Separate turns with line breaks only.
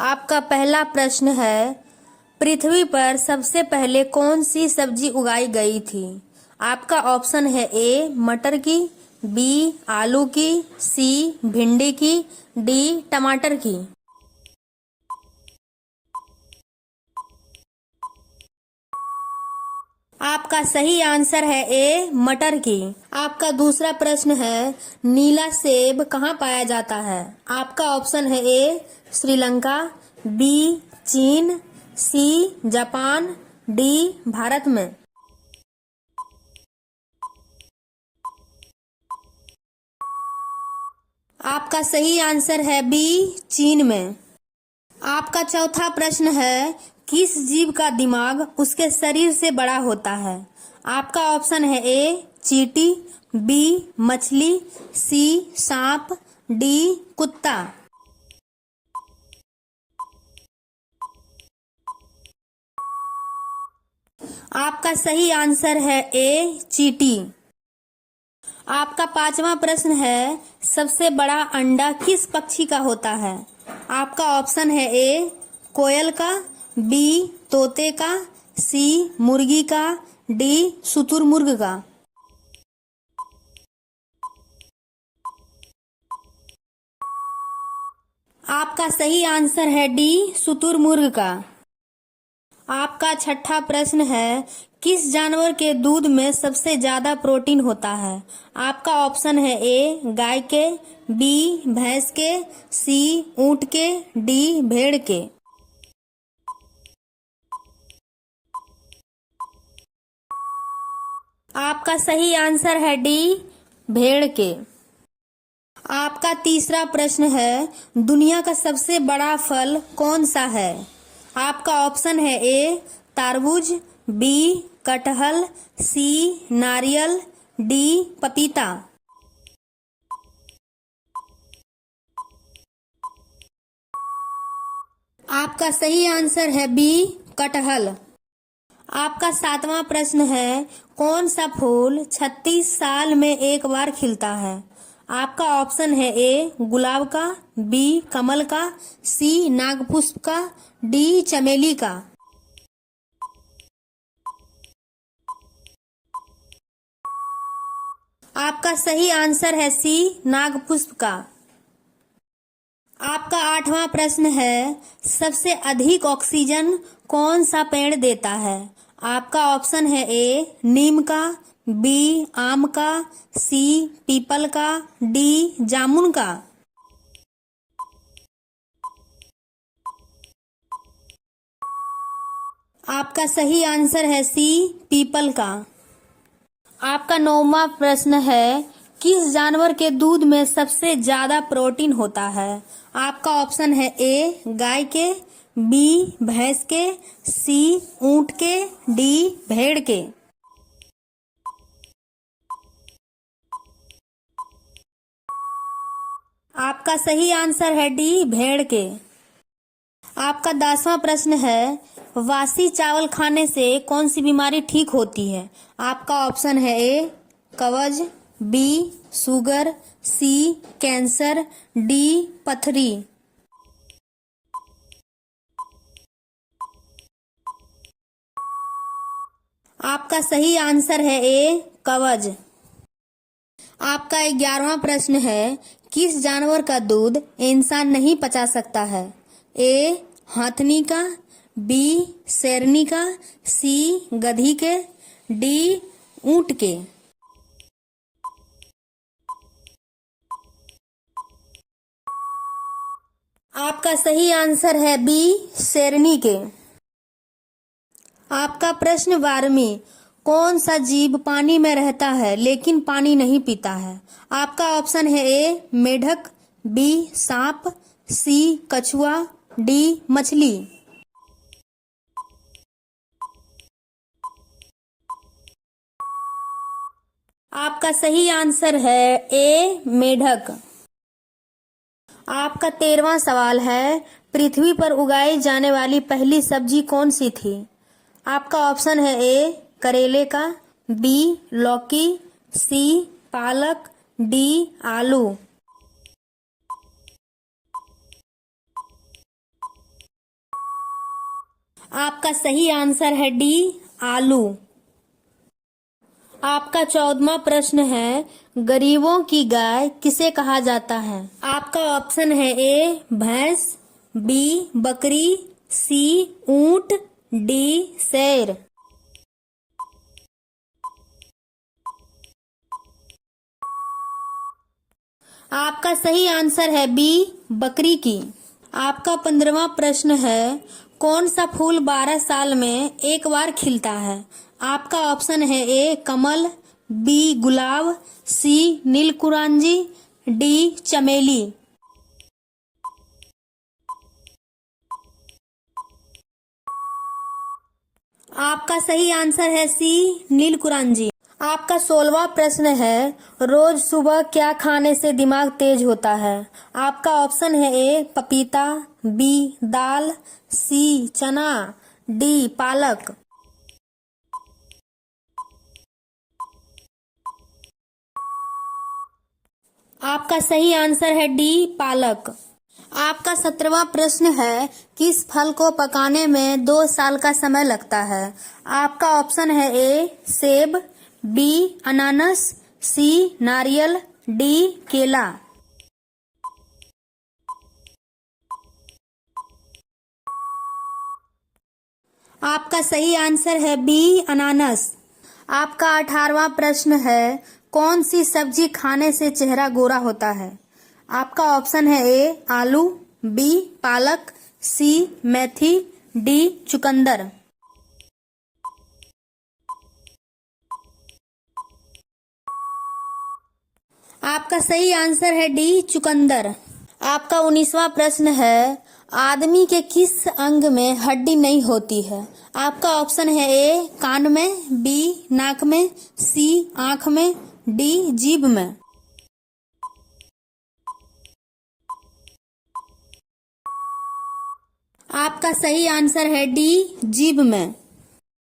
आपका पहला प्रश्न है, पृथ्वी पर सबसे पहले कौन सी सब्जी उगाई गई थी? आपका ऑप्शन है ए मटर की, बी आलू की, सी भिंडी की, डी टमाटर की। आपका सही आंसर है ए मटर की। आपका दूसरा प्रश्न है, नीला सेब कहाँ पाया जाता है? आपका ऑप्शन है ए श्रीलंका, बी चीन, सी जापान, डी भारत में। आपका सही आंसर है बी चीन में। आपका चौथा प्रश्न है, किस जीव का दिमाग उसके शरीर से बड़ा होता है? आपका ऑप्शन है ए चींटी, बी मछली, सी सांप, डी कुत्ता। आपका सही आंसर है ए चींटी। आपका पांचवा प्रश्न है, सबसे बड़ा अंडा किस पक्षी का होता है? आपका ऑप्शन है ए कोयल का, बी तोते का, सी मुर्गी का, डी शुतुरमुर्ग का। आपका सही आंसर है डी शुतुरमुर्ग का। आपका छठा प्रश्न है, किस जानवर के दूध में सबसे ज्यादा प्रोटीन होता है? आपका ऑप्शन है ए गाय के, बी भैंस के, सी ऊंट के, डी भेड़ के। आपका सही आंसर है डी भेड़ के। आपका तीसरा प्रश्न है, दुनिया का सबसे बड़ा फल कौन सा है? आपका ऑप्शन है ए तरबूज, बी कटहल, सी नारियल, डी पपीता। आपका सही आंसर है बी कटहल। आपका सातवां प्रश्न है, कौन सा फूल 36 साल में एक बार खिलता है? आपका ऑप्शन है ए गुलाब का, बी कमल का, सी नागपुष्प का, डी चमेली का। आपका सही आंसर है सी नागपुष्प का। आपका आठवां प्रश्न है, सबसे अधिक ऑक्सीजन कौन सा पेड़ देता है? आपका ऑप्शन है ए नीम का, बी आम का, सी पीपल का, डी जामुन का। आपका सही आंसर है सी पीपल का। आपका नौवां प्रश्न है, किस जानवर के दूध में सबसे ज्यादा प्रोटीन होता है? आपका ऑप्शन है ए गाय के, बी भैंस के, सी ऊंट के, डी भेड़ के। आपका सही आंसर है डी भेड़ के। आपका 10वां प्रश्न है, वासी चावल खाने से कौन सी बीमारी ठीक होती है? आपका ऑप्शन है ए कब्ज, बी शुगर, सी कैंसर, डी पथरी। आपका सही आंसर है ए कब्ज। आपका 11वां प्रश्न है, किस जानवर का दूध इंसान नहीं पचा सकता है? ए हाथनी का, बी शेरनी का, सी गधी के, डी ऊंट के। आपका सही आंसर है बी शेरनी के। आपका प्रश्न 12वीं, कौन सा जीव पानी में रहता है लेकिन पानी नहीं पीता है? आपका ऑप्शन है ए मेढक, बी सांप, सी कछुआ, डी मछली। आपका सही आंसर है ए मेढक। आपका 13वां सवाल है, पृथ्वी पर उगाई जाने वाली पहली सब्जी कौन सी थी? आपका ऑप्शन है ए करेले का, बी लौकी, सी पालक, डी आलू। आपका सही आंसर है डी, आलू। आपका 14वां प्रश्न है, गरीबों की गाय किसे कहा जाता है? आपका ऑप्शन है ए भैंस, बी बकरी, सी ऊंट, डी शेर। आपका सही आंसर है बी, बकरी की। आपका 15वां प्रश्न है, कौन सा फूल 12 साल में एक बार खिलता है? आपका ऑप्शन है ए कमल, बी गुलाब, सी नीलकुरांजी, डी चमेली। आपका सही आंसर है सी नीलकुरांजी। आपका 16वां प्रश्न है, रोज सुबह क्या खाने से दिमाग तेज होता है? आपका ऑप्शन है ए पपीता, बी दाल, सी चना, डी पालक। आपका सही आंसर है डी पालक। आपका 17वां प्रश्न है, किस फल को पकाने में 2 साल का समय लगता है? आपका ऑप्शन है ए सेब, बी अनानास, सी नारियल, डी केला। आपका सही आंसर है बी अनानास। आपका 18वां प्रश्न है, कौन सी सब्जी खाने से चेहरा गोरा होता है? आपका ऑप्शन है ए आलू, बी पालक, सी मेथी, डी चुकंदर। आपका सही आंसर है डी चुकंदर। आपका 19वां प्रश्न है, आदमी के किस अंग में हड्डी नहीं होती है? आपका ऑप्शन है ए कान में, बी नाक में, सी आंख में, डी जीभ में। आपका सही आंसर है डी जीभ में।